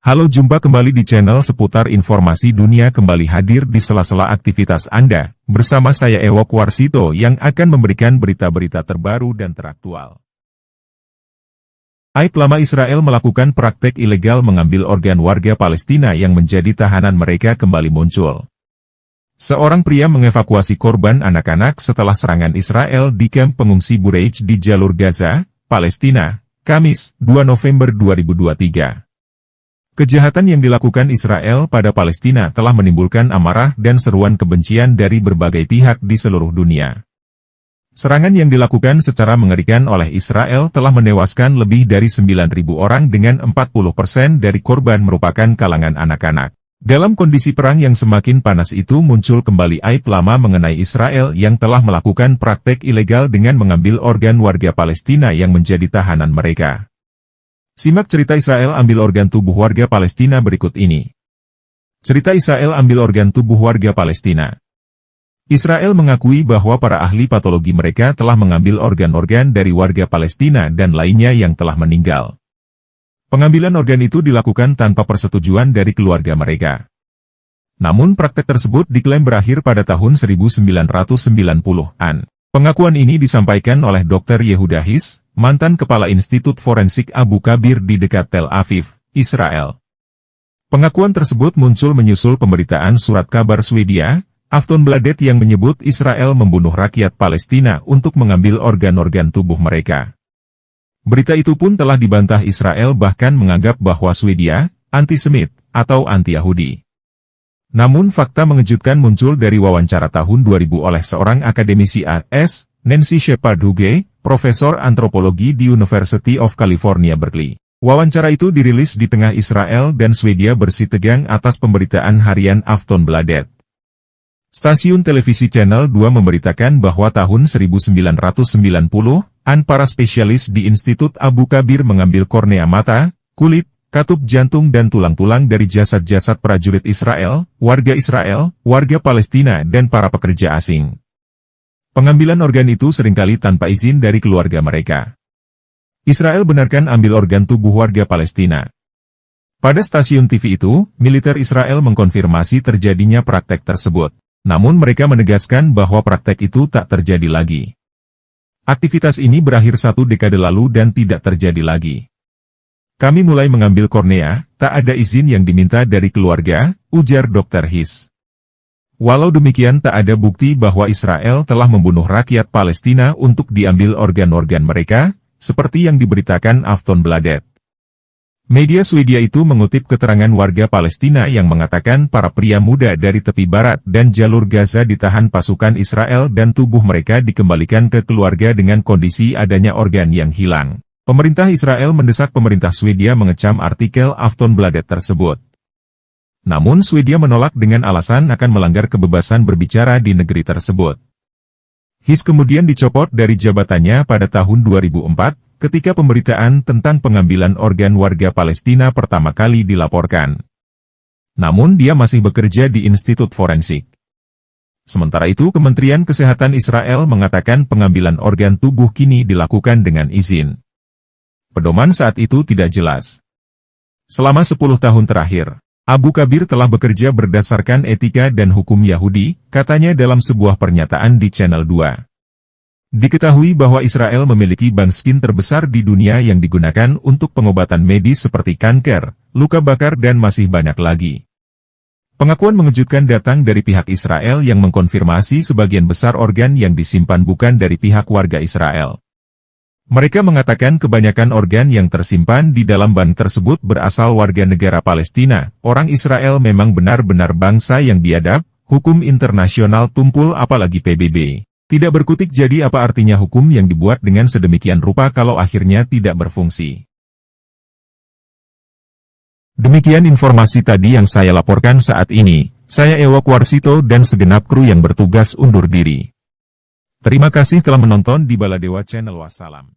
Halo, jumpa kembali di channel seputar informasi dunia, kembali hadir di sela-sela aktivitas Anda, bersama saya Ewok Warsito yang akan memberikan berita-berita terbaru dan teraktual. Aib lama Israel melakukan praktek ilegal mengambil organ warga Palestina yang menjadi tahanan mereka kembali muncul. Seorang pria mengevakuasi korban anak-anak setelah serangan Israel di kamp pengungsi Bureij di jalur Gaza, Palestina, Kamis, 2 November 2023. Kejahatan yang dilakukan Israel pada Palestina telah menimbulkan amarah dan seruan kebencian dari berbagai pihak di seluruh dunia. Serangan yang dilakukan secara mengerikan oleh Israel telah menewaskan lebih dari 9.000 orang dengan 40% dari korban merupakan kalangan anak-anak. Dalam kondisi perang yang semakin panas itu muncul kembali aib lama mengenai Israel yang telah melakukan praktek ilegal dengan mengambil organ warga Palestina yang menjadi tahanan mereka. Simak cerita Israel ambil organ tubuh warga Palestina berikut ini. Cerita Israel ambil organ tubuh warga Palestina. Israel mengakui bahwa para ahli patologi mereka telah mengambil organ-organ dari warga Palestina dan lainnya yang telah meninggal. Pengambilan organ itu dilakukan tanpa persetujuan dari keluarga mereka. Namun praktek tersebut diklaim berakhir pada tahun 1990-an. Pengakuan ini disampaikan oleh Dr. Yehuda His, mantan Kepala Institut Forensik Abu Kabir di dekat Tel Aviv, Israel. Pengakuan tersebut muncul menyusul pemberitaan surat kabar Swedia, Aftonbladet yang menyebut Israel membunuh rakyat Palestina untuk mengambil organ-organ tubuh mereka. Berita itu pun telah dibantah Israel, bahkan menganggap bahwa Swedia antisemit atau anti-Yahudi. Namun fakta mengejutkan muncul dari wawancara tahun 2000 oleh seorang akademisi AS, Nancy Shepard Huge, profesor antropologi di University of California, Berkeley. Wawancara itu dirilis di tengah Israel dan Swedia bersitegang atas pemberitaan harian Aftonbladet. Stasiun televisi Channel 2 memberitakan bahwa tahun 1990-an para spesialis di Institut Abu Kabir mengambil kornea mata, kulit, katup jantung dan tulang-tulang dari jasad-jasad prajurit Israel, warga Palestina dan para pekerja asing. Pengambilan organ itu seringkali tanpa izin dari keluarga mereka. Israel benarkan ambil organ tubuh warga Palestina. Pada stasiun TV itu, militer Israel mengkonfirmasi terjadinya praktek tersebut. Namun mereka menegaskan bahwa praktek itu tak terjadi lagi. Aktivitas ini berakhir 1 dekade lalu dan tidak terjadi lagi. Kami mulai mengambil kornea, tak ada izin yang diminta dari keluarga, ujar Dr. His. Walau demikian tak ada bukti bahwa Israel telah membunuh rakyat Palestina untuk diambil organ-organ mereka, seperti yang diberitakan Aftonbladet. Media Swedia itu mengutip keterangan warga Palestina yang mengatakan para pria muda dari tepi barat dan jalur Gaza ditahan pasukan Israel dan tubuh mereka dikembalikan ke keluarga dengan kondisi adanya organ yang hilang. Pemerintah Israel mendesak pemerintah Swedia mengecam artikel Aftonbladet tersebut. Namun Swedia menolak dengan alasan akan melanggar kebebasan berbicara di negeri tersebut. His kemudian dicopot dari jabatannya pada tahun 2004, ketika pemberitaan tentang pengambilan organ warga Palestina pertama kali dilaporkan. Namun dia masih bekerja di Institut Forensik. Sementara itu Kementerian Kesehatan Israel mengatakan pengambilan organ tubuh kini dilakukan dengan izin. Pedoman saat itu tidak jelas. Selama 10 tahun terakhir, Abu Kabir telah bekerja berdasarkan etika dan hukum Yahudi, katanya dalam sebuah pernyataan di Channel 2. Diketahui bahwa Israel memiliki bank skin terbesar di dunia yang digunakan untuk pengobatan medis seperti kanker, luka bakar dan masih banyak lagi. Pengakuan mengejutkan datang dari pihak Israel yang mengkonfirmasi sebagian besar organ yang disimpan bukan dari pihak warga Israel. Mereka mengatakan kebanyakan organ yang tersimpan di dalam bank tersebut berasal warga negara Palestina. Orang Israel memang benar-benar bangsa yang biadab, hukum internasional tumpul apalagi PBB. Tidak berkutik, jadi apa artinya hukum yang dibuat dengan sedemikian rupa kalau akhirnya tidak berfungsi? Demikian informasi tadi yang saya laporkan saat ini. Saya Ewok Warsito dan segenap kru yang bertugas undur diri. Terima kasih telah menonton di Baladewa Channel. Wassalam.